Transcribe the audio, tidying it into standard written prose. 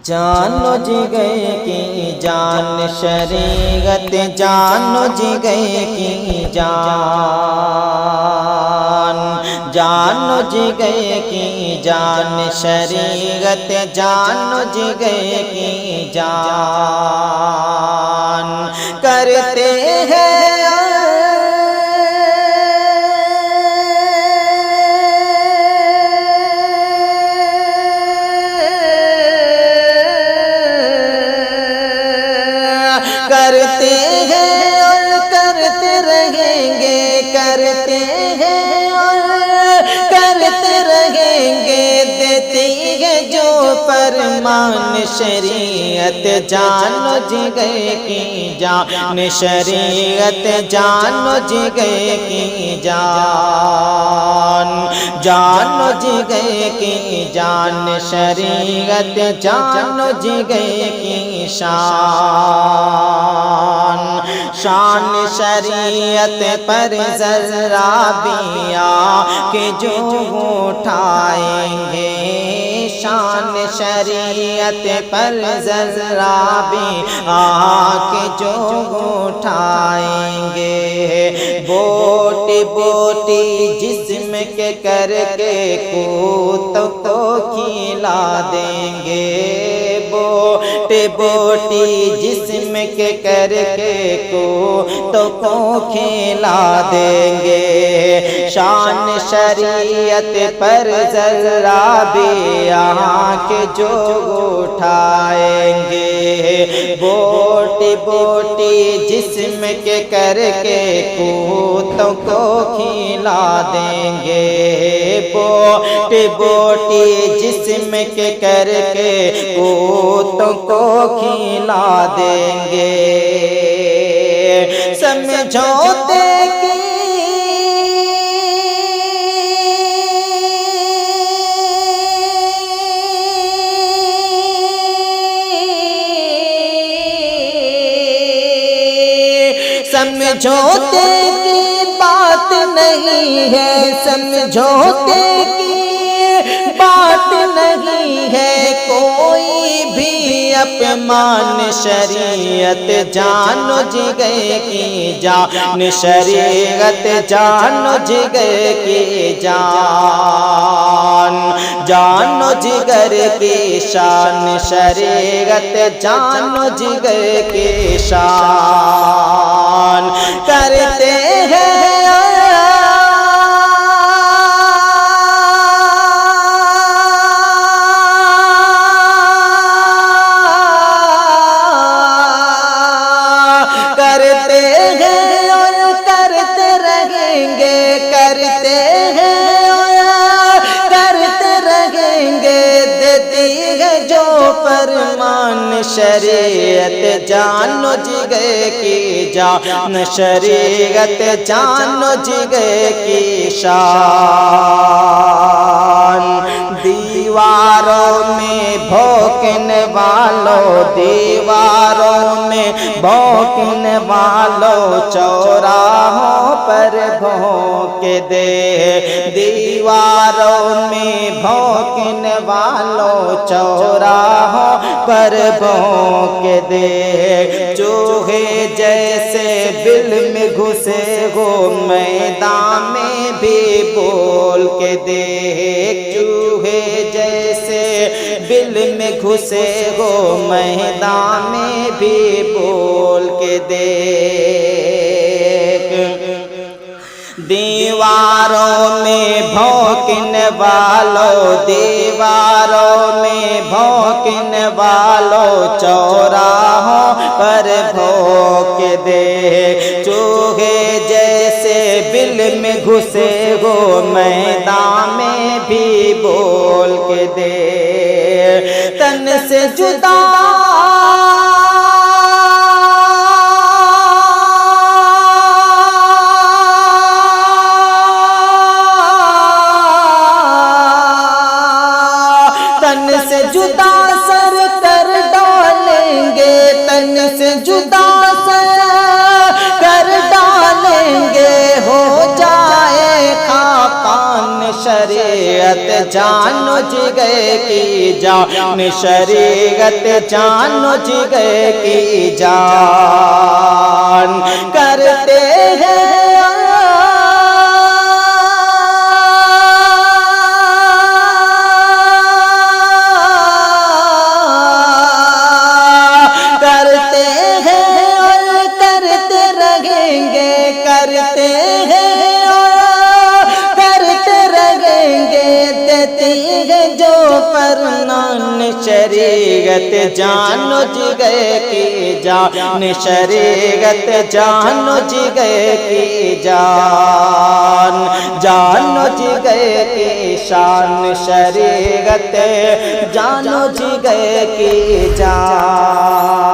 जानो जी गए की जान शरीयत, जानो जी गए की जान, जानो जी गए की जान शरीयत, जानो जी गए की जान। करते हैं करते हैं और करते रहेंगे, करते हैं और करते रहेंगे, देती है जो फरमान शरीयत, जानो जी गए की जान शरीयत, जानो जी गए की जान, जानो जी गए की जान शरीयत, जानो जी गए की शान। शान शरीयत पर जरा भी आके जो उठाएंगे, शान शरीयत पर जरा भी आके जो उठाएंगे, बोटी बोटी जिस्म के करके कूत को खिला देंगे, बोटी बोटी जिस्म के करके कूत को खिला देंगे। शान शरीयत पर जरा भी आके जो उठाएंगे, बोटी बोटी जिस्म के करके कूतों को खिला देंगे, बोटी बोटी जिस्म के करके कूतों को खिला देंगे। समझौते की समझौते की बात नहीं है, समझौते की बात नहीं है, कोई भी अपमान शरीयत, जानो जी गए की जान शरीयत, जानो जी गए की जान, जानो जिगर की शान शरीयत, जानो जिगर की शान। करते हैं करते हैं और करते रहेंगे, करते हैं और करते रहेंगे, देती है जो फरमान शरीयत, जानो जी गए की जान शरीयत, जानो जी गए की शान। दीवारों में भौंकने वालों, दीवारों में भौंकने वालों, चौराहों पर भौंक दे, दीवारों में भौंकने वालों, चौराहों पर भौंक दे। चूहे जैसे बिल में घुसे हो मैदान में भी बोल के दे, चूहे जैसे बिल में घुसे हो मैदान में भी बोल के देख। दीवारों में भौंकने वालों, दीवारों में भौंकने वालों, चौराहों पर भौंक दे, चूहे जैसे बिल में घुसे हो मैदान में भी बोल के दे। तन से जुदा तन से जुदा सर कर डालेंगे, तन से जुदा सर कर डालेंगे, हो जाए खाकान शरीयत, शरीयत जानो जिगे की जान शरीयत जानो जिगे की जान करते हैं शरीयत जानो जिगे की जान शरीयत जानो जिगे की जान जानो जिगे की शान शरीयत जानो जिगे की जान।